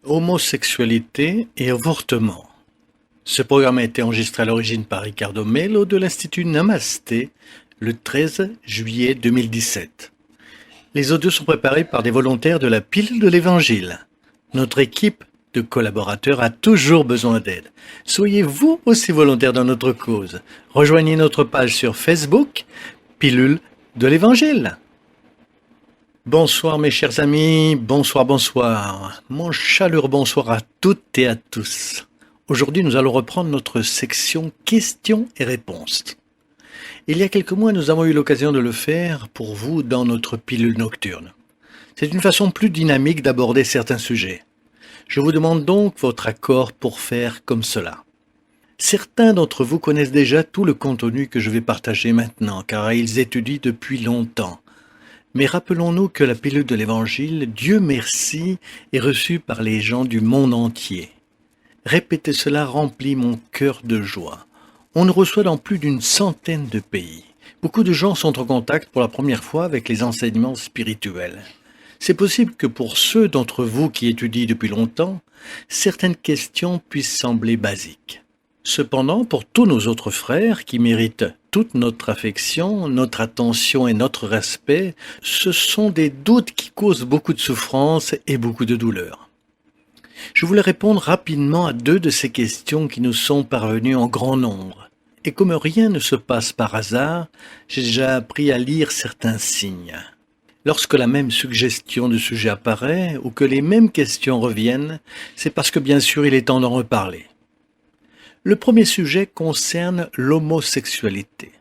Homosexualité et avortement. Ce programme a été enregistré à l'origine par Ricardo Mello de l'Institut Namasté le 13 juillet 2017. Les audios sont préparés par des volontaires de la Pilule de l'Évangile. Notre équipe de collaborateurs a toujours besoin d'aide. Soyez vous aussi volontaire dans notre cause. Rejoignez notre page sur Facebook, Pilule de l'Évangile. Bonsoir mes chers amis, bonsoir. Mon chaleureux bonsoir à toutes et à tous. Aujourd'hui, nous allons reprendre notre section questions et réponses. Il y a quelques mois, nous avons eu l'occasion de le faire pour vous dans notre pilule nocturne. C'est une façon plus dynamique d'aborder certains sujets. Je vous demande donc votre accord pour faire comme cela. Certains d'entre vous connaissent déjà tout le contenu que je vais partager maintenant, car ils étudient depuis longtemps. Mais rappelons-nous que la pilule de l'Évangile, Dieu merci, est reçue par les gens du monde entier. Répéter cela remplit mon cœur de joie. On nous reçoit dans plus d'une centaine de pays. Beaucoup de gens sont en contact pour la première fois avec les enseignements spirituels. C'est possible que pour ceux d'entre vous qui étudient depuis longtemps, certaines questions puissent sembler basiques. Cependant, pour tous nos autres frères qui méritent toute notre affection, notre attention et notre respect, ce sont des doutes qui causent beaucoup de souffrance et beaucoup de douleur. Je voulais répondre rapidement à 2 de ces questions qui nous sont parvenues en grand nombre. Et comme rien ne se passe par hasard, j'ai déjà appris à lire certains signes. Lorsque la même suggestion de sujet apparaît ou que les mêmes questions reviennent, c'est parce que bien sûr il est temps d'en reparler. Le premier sujet concerne l'homosexualité.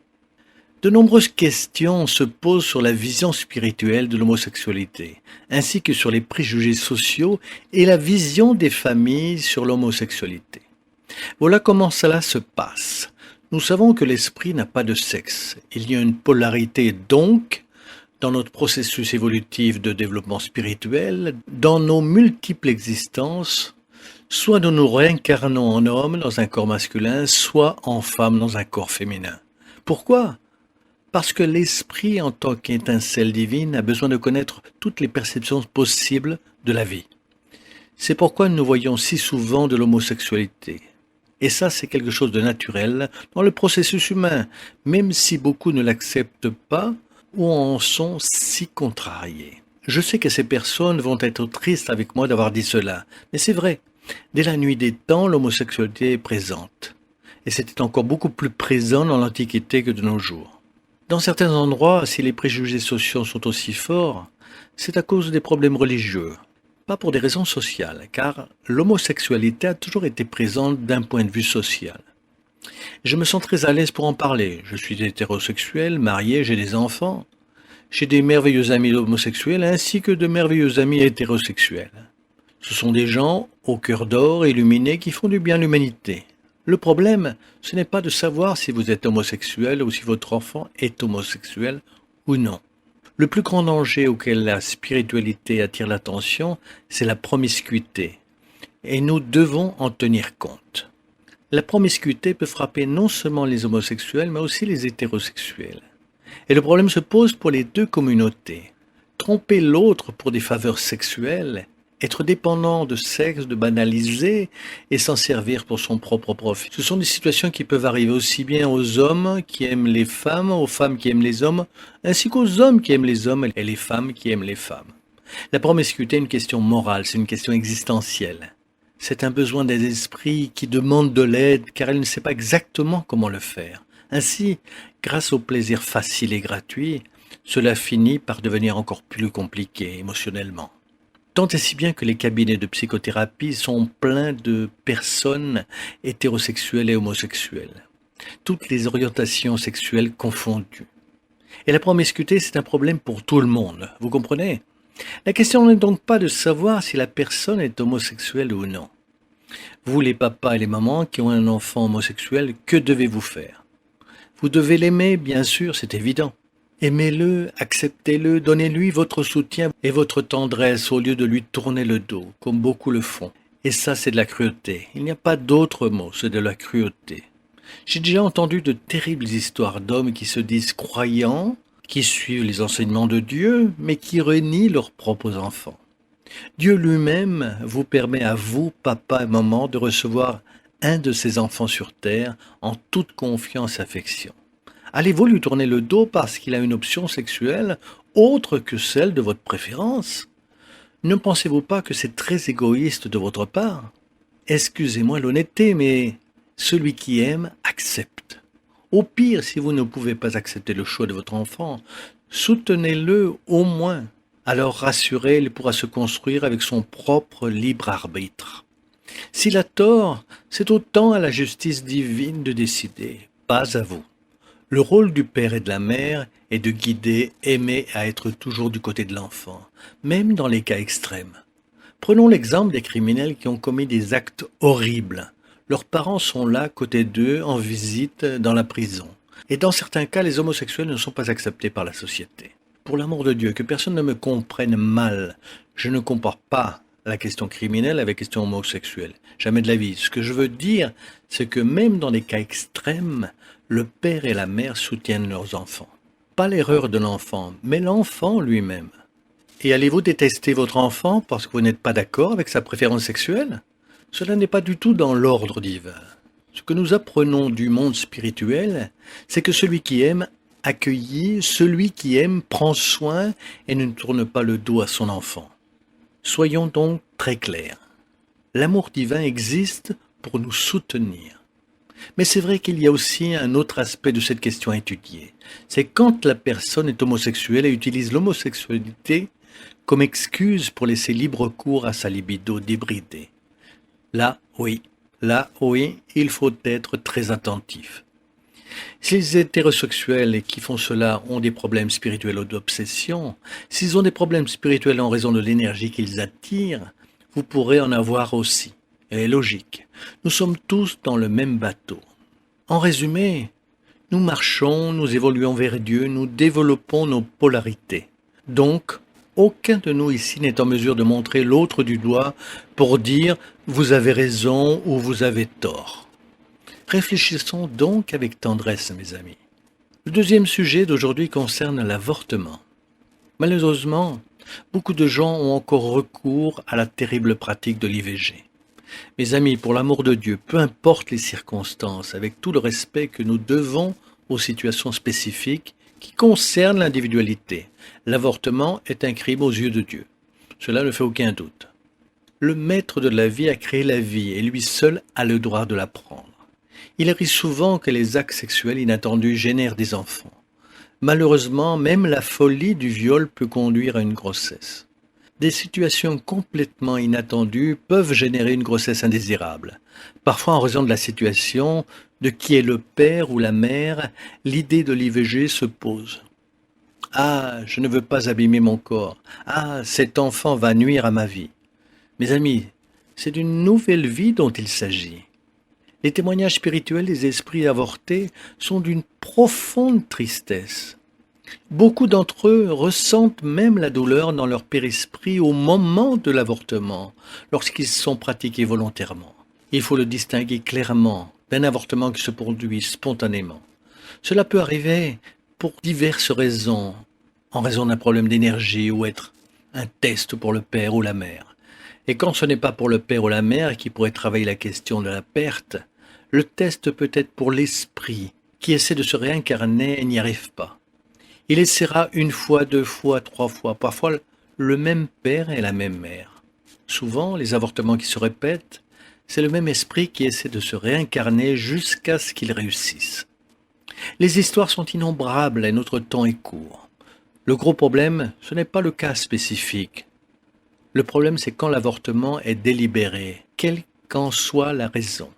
De nombreuses questions se posent sur la vision spirituelle de l'homosexualité, ainsi que sur les préjugés sociaux et la vision des familles sur l'homosexualité. Voilà comment cela se passe. Nous savons que l'esprit n'a pas de sexe. Il y a une polarité donc dans notre processus évolutif de développement spirituel, dans nos multiples existences. Soit nous nous réincarnons en homme dans un corps masculin, soit en femme dans un corps féminin. Pourquoi ? Parce que l'esprit, en tant qu'étincelle divine, a besoin de connaître toutes les perceptions possibles de la vie. C'est pourquoi nous voyons si souvent de l'homosexualité. Et ça, c'est quelque chose de naturel dans le processus humain, même si beaucoup ne l'acceptent pas ou en sont si contrariés. Je sais que ces personnes vont être tristes avec moi d'avoir dit cela, mais c'est vrai. Dès la nuit des temps, l'homosexualité est présente. Et c'était encore beaucoup plus présent dans l'Antiquité que de nos jours. Dans certains endroits, si les préjugés sociaux sont aussi forts, c'est à cause des problèmes religieux, pas pour des raisons sociales, car l'homosexualité a toujours été présente d'un point de vue social. Je me sens très à l'aise pour en parler. Je suis hétérosexuel, marié, j'ai des enfants. J'ai des merveilleux amis homosexuels ainsi que de merveilleux amis hétérosexuels. Ce sont des gens au cœur d'or, illuminés, qui font du bien à l'humanité. Le problème, ce n'est pas de savoir si vous êtes homosexuel ou si votre enfant est homosexuel ou non. Le plus grand danger auquel la spiritualité attire l'attention, c'est la promiscuité. Et nous devons en tenir compte. La promiscuité peut frapper non seulement les homosexuels, mais aussi les hétérosexuels. Et le problème se pose pour les 2 communautés. Tromper l'autre pour des faveurs sexuelles, être dépendant de sexe, de banaliser et s'en servir pour son propre profit. Ce sont des situations qui peuvent arriver aussi bien aux hommes qui aiment les femmes, aux femmes qui aiment les hommes, ainsi qu'aux hommes qui aiment les hommes et les femmes qui aiment les femmes. La promiscuité est une question morale, c'est une question existentielle. C'est un besoin des esprits qui demande de l'aide car elle ne sait pas exactement comment le faire. Ainsi, grâce au plaisir facile et gratuit, cela finit par devenir encore plus compliqué émotionnellement. Tant et si bien que les cabinets de psychothérapie sont pleins de personnes hétérosexuelles et homosexuelles. Toutes les orientations sexuelles confondues. Et la promiscuité, c'est un problème pour tout le monde, vous comprenez ? La question n'est donc pas de savoir si la personne est homosexuelle ou non. Vous, les papas et les mamans qui ont un enfant homosexuel, que devez-vous faire ? Vous devez l'aimer, bien sûr, c'est évident. Aimez-le, acceptez-le, donnez-lui votre soutien et votre tendresse au lieu de lui tourner le dos, comme beaucoup le font. Et ça, c'est de la cruauté. Il n'y a pas d'autre mot, c'est de la cruauté. J'ai déjà entendu de terribles histoires d'hommes qui se disent croyants, qui suivent les enseignements de Dieu, mais qui renient leurs propres enfants. Dieu lui-même vous permet à vous, papa et maman, de recevoir un de ses enfants sur terre en toute confiance et affection. Allez-vous lui tourner le dos parce qu'il a une option sexuelle autre que celle de votre préférence? Ne pensez-vous pas que c'est très égoïste de votre part? Excusez-moi l'honnêteté, mais celui qui aime accepte. Au pire, si vous ne pouvez pas accepter le choix de votre enfant, soutenez-le au moins. Alors rassuré, il pourra se construire avec son propre libre arbitre. S'il a tort, c'est autant à la justice divine de décider, pas à vous. Le rôle du père et de la mère est de guider, aimer à être toujours du côté de l'enfant, même dans les cas extrêmes. Prenons l'exemple des criminels qui ont commis des actes horribles. Leurs parents sont là, côté d'eux, en visite dans la prison. Et dans certains cas, les homosexuels ne sont pas acceptés par la société. Pour l'amour de Dieu, que personne ne me comprenne mal, je ne compare pas la question criminelle avec la question homosexuelle. Jamais de la vie. Ce que je veux dire, c'est que même dans des cas extrêmes, le père et la mère soutiennent leurs enfants. Pas l'erreur de l'enfant, mais l'enfant lui-même. Et allez-vous détester votre enfant parce que vous n'êtes pas d'accord avec sa préférence sexuelle? Cela n'est pas du tout dans l'ordre divin. Ce que nous apprenons du monde spirituel, c'est que celui qui aime accueillit, celui qui aime prend soin et ne tourne pas le dos à son enfant. Soyons donc très clairs. L'amour divin existe pour nous soutenir. Mais c'est vrai qu'il y a aussi un autre aspect de cette question à étudier. C'est quand la personne est homosexuelle et utilise l'homosexualité comme excuse pour laisser libre cours à sa libido débridée. Là, oui, il faut être très attentif. Si les hétérosexuels qui font cela ont des problèmes spirituels ou d'obsession, s'ils ont des problèmes spirituels en raison de l'énergie qu'ils attirent, vous pourrez en avoir aussi. Et logique, nous sommes tous dans le même bateau. En résumé, nous marchons, nous évoluons vers Dieu, nous développons nos polarités. Donc, aucun de nous ici n'est en mesure de montrer l'autre du doigt pour dire « vous avez raison » ou « vous avez tort ». Réfléchissons donc avec tendresse, mes amis. Le deuxième sujet d'aujourd'hui concerne l'avortement. Malheureusement, beaucoup de gens ont encore recours à la terrible pratique de l'IVG. Mes amis, pour l'amour de Dieu, peu importe les circonstances, avec tout le respect que nous devons aux situations spécifiques qui concernent l'individualité, l'avortement est un crime aux yeux de Dieu. Cela ne fait aucun doute. Le maître de la vie a créé la vie et lui seul a le droit de la prendre. Il arrive souvent que les actes sexuels inattendus génèrent des enfants. Malheureusement, même la folie du viol peut conduire à une grossesse. Des situations complètement inattendues peuvent générer une grossesse indésirable. Parfois, en raison de la situation, de qui est le père ou la mère, l'idée de l'IVG se pose. Ah, je ne veux pas abîmer mon corps. Ah, cet enfant va nuire à ma vie. Mes amis, c'est d'une nouvelle vie dont il s'agit. Les témoignages spirituels des esprits avortés sont d'une profonde tristesse. Beaucoup d'entre eux ressentent même la douleur dans leur périsprit au moment de l'avortement, lorsqu'ils sont pratiqués volontairement. Il faut le distinguer clairement d'un avortement qui se produit spontanément. Cela peut arriver pour diverses raisons, en raison d'un problème d'énergie ou être un test pour le père ou la mère. Et quand ce n'est pas pour le père ou la mère qui pourrait travailler la question de la perte, le test peut être pour l'esprit qui essaie de se réincarner et n'y arrive pas. Il essaiera une fois, deux fois, trois fois, parfois le même père et la même mère. Souvent, les avortements qui se répètent, c'est le même esprit qui essaie de se réincarner jusqu'à ce qu'il réussisse. Les histoires sont innombrables et notre temps est court. Le gros problème, ce n'est pas le cas spécifique. Le problème, c'est quand l'avortement est délibéré, quelle qu'en soit la raison.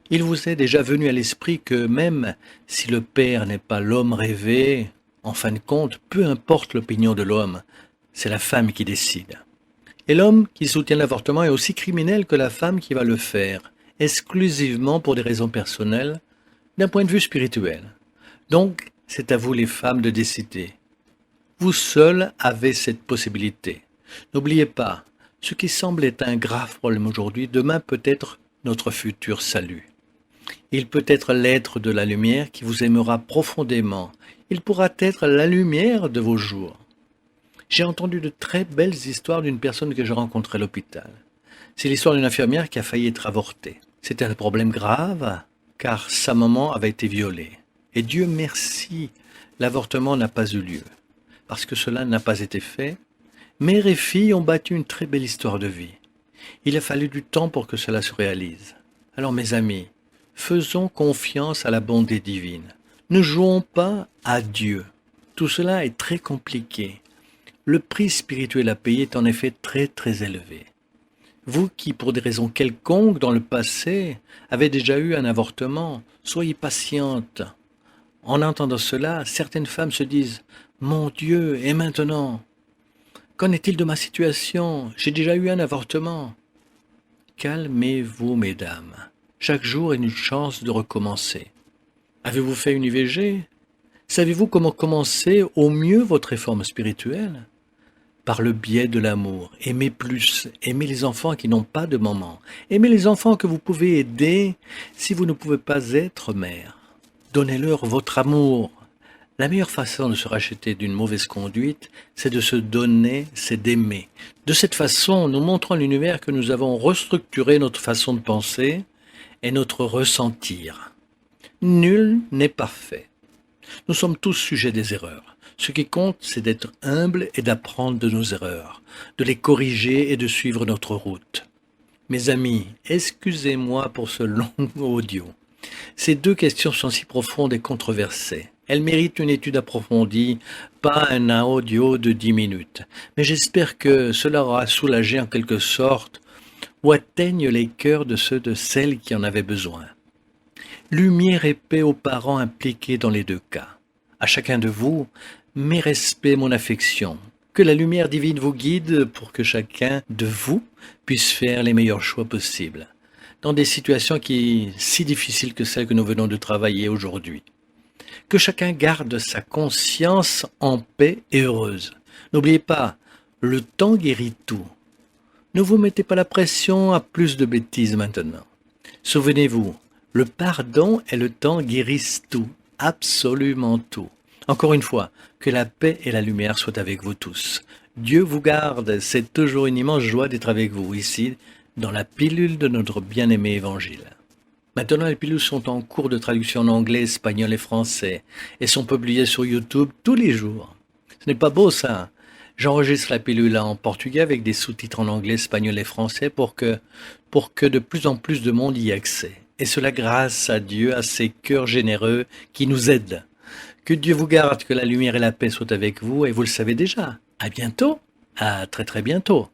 Il vous est déjà venu à l'esprit que même si le père n'est pas l'homme rêvé, en fin de compte, peu importe l'opinion de l'homme, c'est la femme qui décide. Et l'homme qui soutient l'avortement est aussi criminel que la femme qui va le faire, exclusivement pour des raisons personnelles, d'un point de vue spirituel. Donc, c'est à vous les femmes de décider. Vous seuls avez cette possibilité. N'oubliez pas, ce qui semble être un grave problème aujourd'hui, demain peut être notre futur salut. Il peut être l'être de la lumière qui vous aimera profondément. Il pourra être la lumière de vos jours. J'ai entendu de très belles histoires d'une personne que j'ai rencontrée à l'hôpital. C'est l'histoire d'une infirmière qui a failli être avortée. C'était un problème grave, car sa maman avait été violée. Et Dieu merci, l'avortement n'a pas eu lieu. Parce que cela n'a pas été fait, mère et fille ont bâti une très belle histoire de vie. Il a fallu du temps pour que cela se réalise. Alors mes amis, faisons confiance à la bonté divine. Ne jouons pas à Dieu. Tout cela est très compliqué. Le prix spirituel à payer est en effet très très élevé. Vous qui, pour des raisons quelconques dans le passé, avez déjà eu un avortement, soyez patiente. En entendant cela, certaines femmes se disent « Mon Dieu, et maintenant? Qu'en est-il de ma situation? J'ai déjà eu un avortement. » Calmez-vous, mesdames. Chaque jour est une chance de recommencer. Avez-vous fait une IVG? Savez-vous comment commencer au mieux votre réforme spirituelle? Par le biais de l'amour. Aimez plus. Aimez les enfants qui n'ont pas de maman. Aimez les enfants que vous pouvez aider si vous ne pouvez pas être mère. Donnez-leur votre amour. La meilleure façon de se racheter d'une mauvaise conduite, c'est de se donner, c'est d'aimer. De cette façon, nous montrons à l'univers que nous avons restructuré notre façon de penser et notre ressentir. Nul n'est parfait. Nous sommes tous sujets des erreurs. Ce qui compte, c'est d'être humble et d'apprendre de nos erreurs, de les corriger et de suivre notre route. Mes amis, excusez-moi pour ce long audio. Ces deux questions sont si profondes et controversées. Elles méritent une étude approfondie, pas un audio de 10 minutes. Mais j'espère que cela aura soulagé en quelque sorte ou atteigne les cœurs de ceux de celles qui en avaient besoin. Lumière et paix aux parents impliqués dans les deux cas. À chacun de vous, mes respects, mon affection. Que la lumière divine vous guide pour que chacun de vous puisse faire les meilleurs choix possibles, dans des situations si difficiles que celles que nous venons de travailler aujourd'hui. Que chacun garde sa conscience en paix et heureuse. N'oubliez pas, le temps guérit tout. Ne vous mettez pas la pression à plus de bêtises maintenant. Souvenez-vous, le pardon et le temps guérissent tout, absolument tout. Encore une fois, que la paix et la lumière soient avec vous tous. Dieu vous garde, c'est toujours une immense joie d'être avec vous ici, dans la pilule de notre bien-aimé évangile. Maintenant, les pilules sont en cours de traduction en anglais, espagnol et français, et sont publiées sur YouTube tous les jours. Ce n'est pas beau ça? J'enregistre la pilule en portugais avec des sous-titres en anglais, espagnol et français pour que de plus en plus de monde y ait accès. Et cela grâce à Dieu, à ses cœurs généreux qui nous aident. Que Dieu vous garde, que la lumière et la paix soient avec vous, et vous le savez déjà. À bientôt, à très très bientôt.